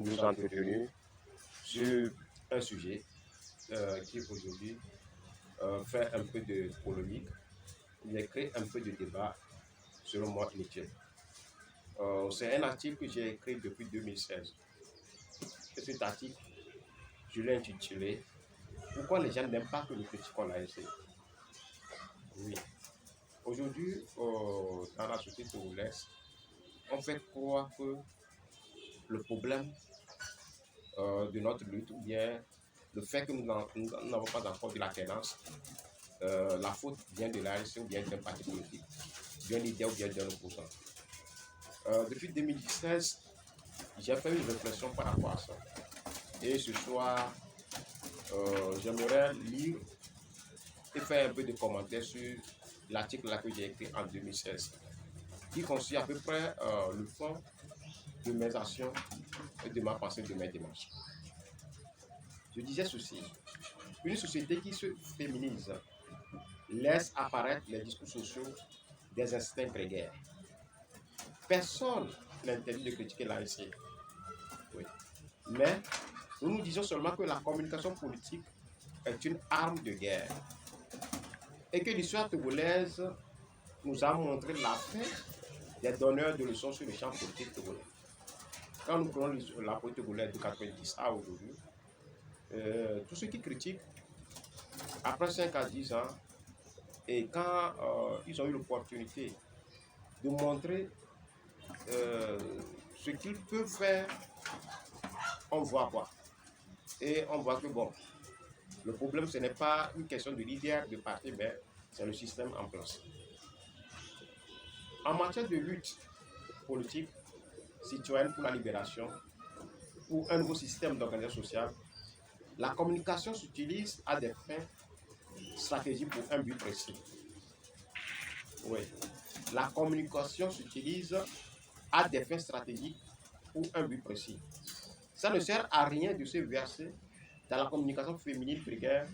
nous entretenir sur un sujet qui aujourd'hui fait un peu de polémique, il crée un peu de débat, selon moi, inutile. C'est un article que j'ai écrit depuis 2016. Et cet article, je l'ai intitulé Pourquoi les gens n'aiment pas que nous critiquons l'ASC. Oui. Aujourd'hui, dans la société togolaise, on fait croire que le problème de notre lutte, ou bien le fait que nous n'avons pas encore de l'alternance, la faute vient de l'ASC ou bien d'un parti politique, d'un leader ou bien d'un opposant. Depuis 2016, j'ai fait une réflexion par rapport à ça. Et ce soir, j'aimerais lire et faire un peu de commentaires sur l'article que j'ai écrit en 2016, qui constitue à peu près le fond de mes actions et de ma pensée, de mes démarches. Je disais ceci, une société qui se féminise laisse apparaître les discours sociaux des instincts grégaires. Personne n'interdit de critiquer l'ASC. Oui. Mais nous disons seulement que la communication politique est une arme de guerre et que l'histoire togolaise nous a montré la fin des donneurs de leçons sur le champ politique togolais. Quand nous prenons la politique togolaise de 90 à aujourd'hui, tous ceux qui critiquent, après 5 à 10 ans, et quand ils ont eu l'opportunité de montrer ce qu'ils peuvent faire, on voit quoi. Et on voit que bon, le problème ce n'est pas une question de leader, de parti, mais c'est le système en place. En matière de lutte politique, citoyenne pour la libération, pour un nouveau système d'organisation sociale, la communication s'utilise à des fins stratégiques pour un but précis. Oui. La communication s'utilise à des fins stratégiques pour un but précis. Ça ne sert à rien de se verser dans la communication féminine grégaire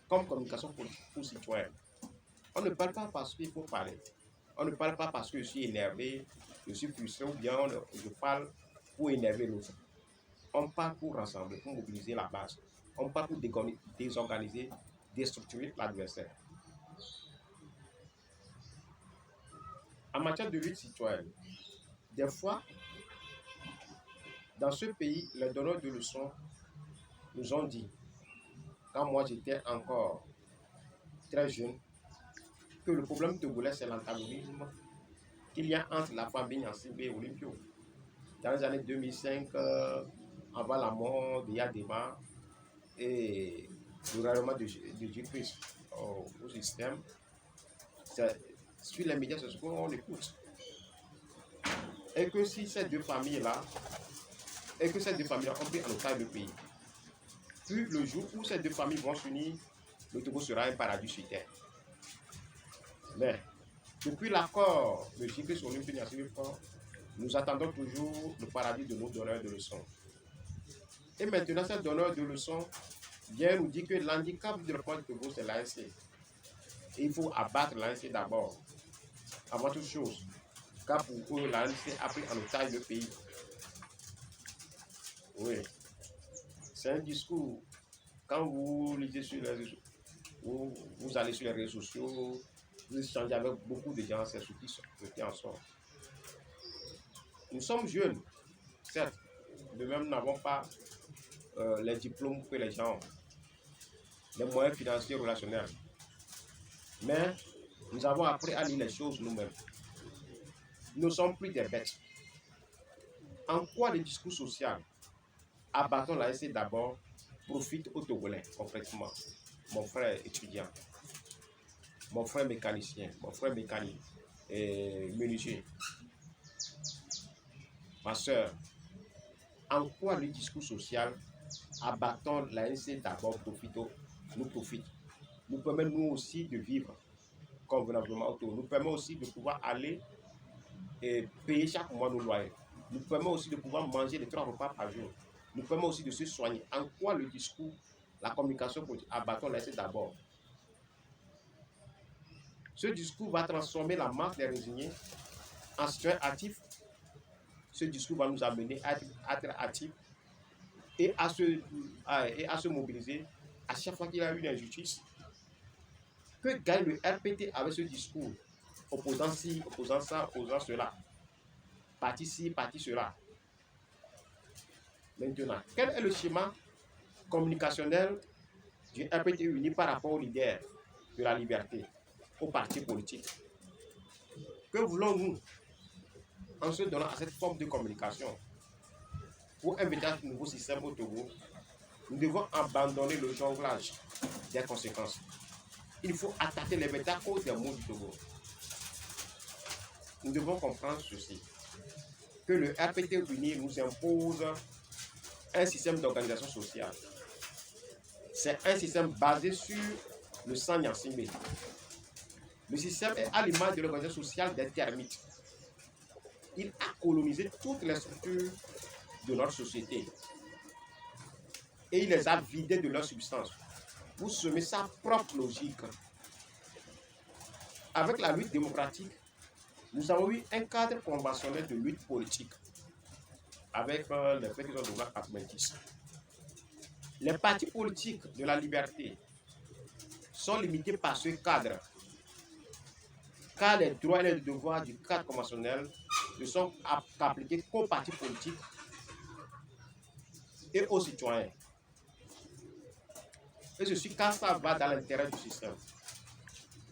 comme communication politique pour citoyens. On ne parle pas parce qu'il faut parler. On ne parle pas parce que je suis énervé, je suis frustré ou bien je parle pour énerver l'autre. On parle pour rassembler, pour mobiliser la base. On parle pour désorganiser, déstructurer l'adversaire. En matière de lutte citoyenne, des fois, dans ce pays, les donneurs de leçons nous ont dit, quand moi j'étais encore très jeune, que le problème togolais c'est l'antagonisme qu'il y a entre la famille Nyansibé et Olympio. Dans les années 2005, avant la mort de Yadema et le règlement de J-Christ au système, sur les médias sociaux, on écoute. Et que si ces deux familles-là, ont pris en otage le pays, puis le jour où ces deux familles vont s'unir, le Togo sera un paradis sur terre. Mais depuis l'accord de J-Christ sur l'Olympia, nous attendons toujours le paradis de nos donneurs de leçons. Et maintenant, ces donneurs de leçons viennent nous dire que l'handicap du développement du Togo, c'est l'ANC. Et il faut abattre l'ANC d'abord, avant toute chose. Car pour eux, l'ANC a pris en otage le pays. Oui. C'est un discours. Quand vous lisez sur les réseaux, vous allez sur les réseaux sociaux, vous échangez avec beaucoup de gens, c'est ce qui en sort. Nous sommes jeunes, certes, de même nous n'avons pas les diplômes que les gens ont, les moyens financiers relationnels. Mais nous avons appris à lire les choses nous-mêmes. Nous ne sommes plus des bêtes. En quoi le discours social, abattons l'ASC d'abord, profite aux Togolais, concrètement, mon frère étudiant, mon frère mécanicien, mon frère mécanique, menuisier, ma soeur, en quoi le discours social, abattons l'ASC d'abord, nous profite. Nous permet nous aussi de vivre convenablement autour. Nous permet aussi de pouvoir aller et payer chaque mois nos loyers. Nous permet aussi de pouvoir manger les 3 repas par jour. Nous permet aussi de se soigner. En quoi le discours, la communication politique, abattons l'ASC d'abord. Ce discours va transformer la masse des résignés en citoyens actifs. Ce discours va nous amener à être actifs et à se mobiliser à chaque fois qu'il y a une injustice. Que gagne le RPT avec ce discours, opposant ci, opposant ça, opposant cela, parti ci, parti cela? Maintenant, quel est le schéma communicationnel du RPT uni par rapport aux leaders de la liberté, aux partis politiques? Que voulons-nous en se donnant à cette forme de communication? Pour inventer un nouveau système au Togo, nous devons abandonner le jonglage des conséquences. Il faut attaquer les véritables causes des maux du Togo. Nous devons comprendre ceci, que le RPT uni nous impose un système d'organisation sociale. C'est un système basé sur le sang Nyansimbe. Le système est à l'image de l'organisation sociale des termites. Il a colonisé toutes les structures de notre société et il les a vidées de leur substance pour semer sa propre logique. Avec la lutte démocratique, nous avons eu un cadre conventionnel de lutte politique avec les faits qui sont de loi 90. Les partis politiques de la liberté sont limités par ce cadre, car les droits et les devoirs du cadre conventionnel ne sont appliqués qu'aux partis politiques et aux citoyens. Et je suis quand ça va dans l'intérêt du système.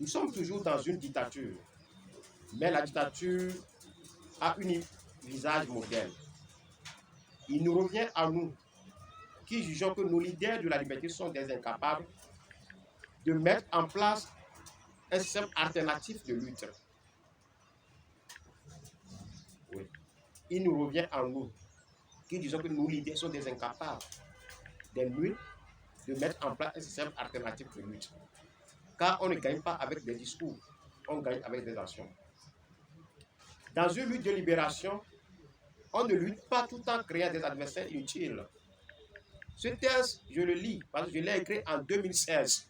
Nous sommes toujours dans une dictature, mais la dictature a un visage moderne. Il nous revient à nous, qui jugeons que nos leaders de la liberté sont des incapables, de mettre en place un système alternatif de lutte. Oui. Il nous revient à nous, qui disons que nos leaders sont des incapables, des nuls, de mettre en place un système alternatif de lutte. Car on ne gagne pas avec des discours, on gagne avec des actions. Dans une lutte de libération, on ne lutte pas tout en créant des adversaires inutiles. Ce texte, je le lis parce que je l'ai écrit en 2016.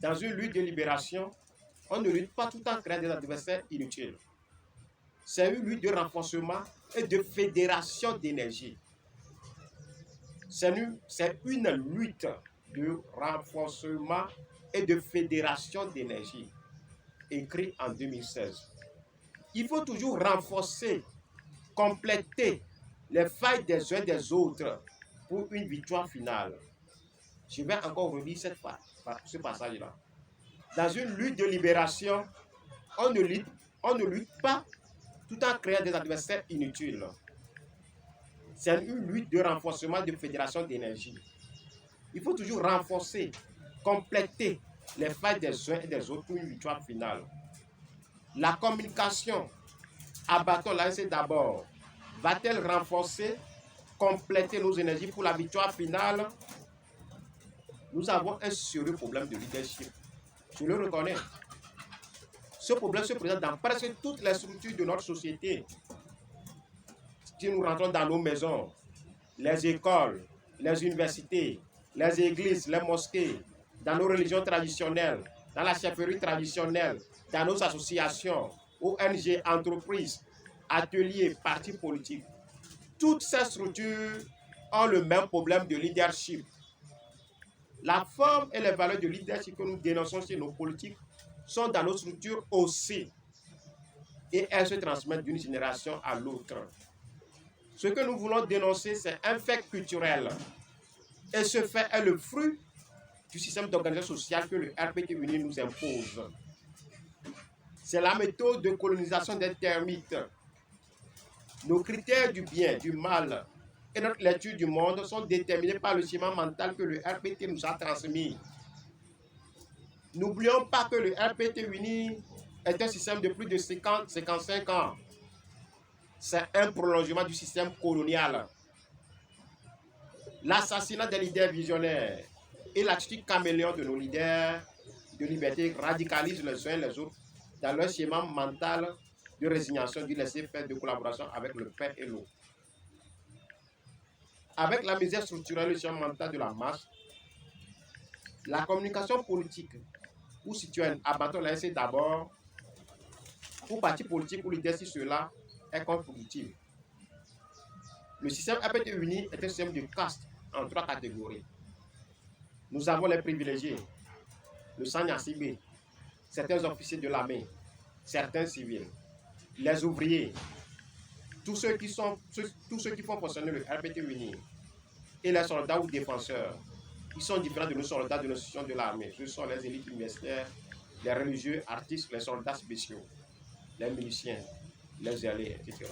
Dans une lutte de libération, on ne lutte pas tout en créant des adversaires inutiles. C'est une lutte de renforcement et de fédération d'énergie. C'est une lutte de renforcement et de fédération d'énergie, écrit en 2016. Il faut toujours renforcer, compléter les failles des uns et des autres pour une victoire finale. Je vais encore relire ce passage-là. Dans une lutte de libération, on ne lutte pas tout en créant des adversaires inutiles. C'est une lutte de renforcement de fédération d'énergie. Il faut toujours renforcer, compléter les failles des uns et des autres pour une victoire finale. La communication, abattons l'ANC d'abord, va-t-elle renforcer, compléter nos énergies pour la victoire finale? Nous avons un sérieux problème de leadership. Je le reconnais. Ce problème se présente dans presque toutes les structures de notre société. Si nous rentrons dans nos maisons, les écoles, les universités, les églises, les mosquées, dans nos religions traditionnelles, dans la chefferie traditionnelle, dans nos associations, ONG, entreprises, ateliers, partis politiques. Toutes ces structures ont le même problème de leadership. La forme et les valeurs de leadership que nous dénonçons chez nos politiques sont dans nos structures aussi. Et elles se transmettent d'une génération à l'autre. Ce que nous voulons dénoncer, c'est un fait culturel. Et ce fait est le fruit du système d'organisation sociale que le RPT uni nous impose. C'est la méthode de colonisation des termites. Nos critères du bien, du mal et notre lecture du monde sont déterminés par le schéma mental que le RPT nous a transmis. N'oublions pas que le RPT uni est un système de plus de 50-55 ans. C'est un prolongement du système colonial. L'assassinat des leaders visionnaires et l'attitude caméléon de nos leaders de liberté radicalisent les uns et les autres dans leur schéma mental de résignation, du laisser-faire, de collaboration avec le père et l'eau. Avec la misère structurelle, le schéma mental de la masse, la communication politique ou citoyenne, abattons l'ANC d'abord, pour parti politique ou leader si cela est contre-productif. Le système RPT uni est un système de caste en 3 catégories. Nous avons les privilégiés, le Sanya Sibé, certains officiers de l'armée, certains civils, les ouvriers, tous ceux qui font fonctionner le RPT uni et les soldats ou défenseurs. Ils sont différents de nos soldats de l'institution de l'armée. Ce sont les élites universitaires, les religieux, artistes, les soldats spéciaux, les miliciens, les zélés, etc.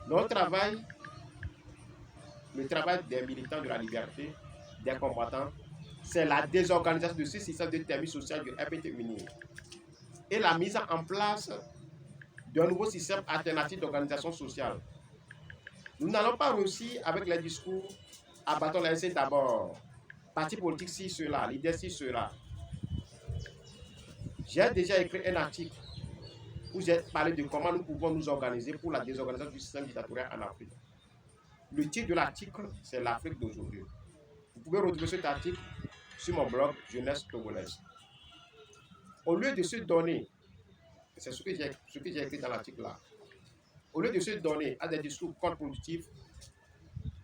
Notre travail, le travail des militants de la liberté, des combattants, c'est la désorganisation de ce système de thermie sociale du RPT uni et la mise en place d'un nouveau système alternatif d'organisation sociale. Nous n'allons pas réussir avec les discours abattons les d'abord, parti politique si cela, leader si cela. J'ai déjà écrit un article où j'ai parlé de comment nous pouvons nous organiser pour la désorganisation du système dictatorial en Afrique. Le titre de l'article, c'est l'Afrique d'aujourd'hui. Vous pouvez retrouver cet article sur mon blog Jeunesse Togolaise. Au lieu de se donner, c'est ce que j'ai écrit dans l'article là, au lieu de se donner à des discours contre-productifs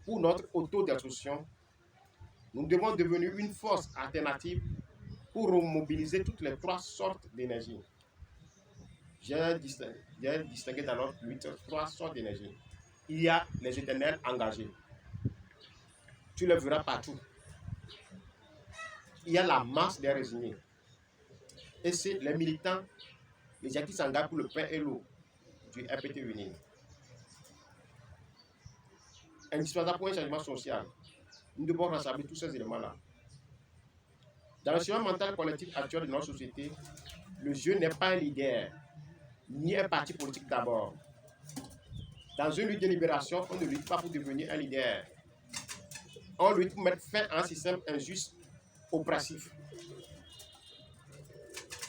pour notre autodestruction, nous devons devenir une force alternative pour remobiliser toutes les 3 sortes d'énergie. J'ai distingué dans notre lutte 3 sortes d'énergie. Il y a les éternels engagés. Tu les verras partout. Il y a la masse des résignés. Et c'est les militants, les gens qui s'engagent pour le pain et l'eau du RPT uni. Indispensable pour un changement social. Nous devons rassembler tous ces éléments-là. Dans le schéma mental collectif actuel de notre société, le jeune n'est pas un leader, ni un parti politique d'abord. Dans une lutte de libération, on ne lutte pas pour devenir un leader. On lutte pour mettre fin à un système injuste, oppressif.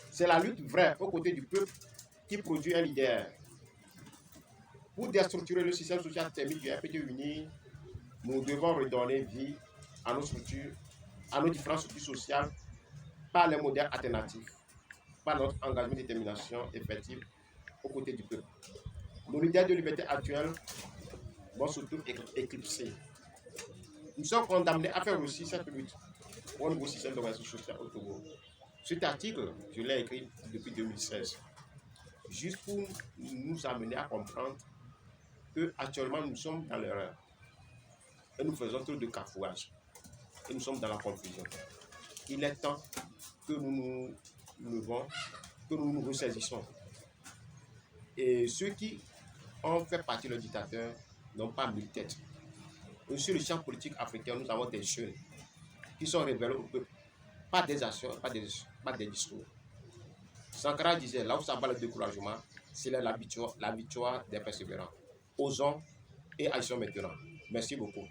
C'est la lutte vraie aux côtés du peuple qui produit un leader. Pour déstructurer le système social thermique du RPT uni, nous devons redonner vie à nos structures, à nos différentes structures sociales, par les modèles alternatifs, par notre engagement et détermination effective aux côtés du peuple. Nos leaders de liberté actuels vont surtout éclipser. Nous sommes condamnés à faire aussi cette lutte pour un nouveau système d'organisation sociale au Togo. Cet article, je l'ai écrit depuis 2016, juste pour nous amener à comprendre que actuellement nous sommes dans l'erreur et nous faisons trop de cafouage et nous sommes dans la confusion. Il est temps que nous nous levons, que nous nous ressaisissons. Et ceux qui ont fait partie de dictateur n'ont pas mis tête. Et sur le champ politique africain, nous avons des jeunes qui sont révélés au peuple, pas des actions, pas des discours. Sankara disait, là où ça va le découragement, c'est la victoire des persévérants. Osons et agissons maintenant. Merci beaucoup.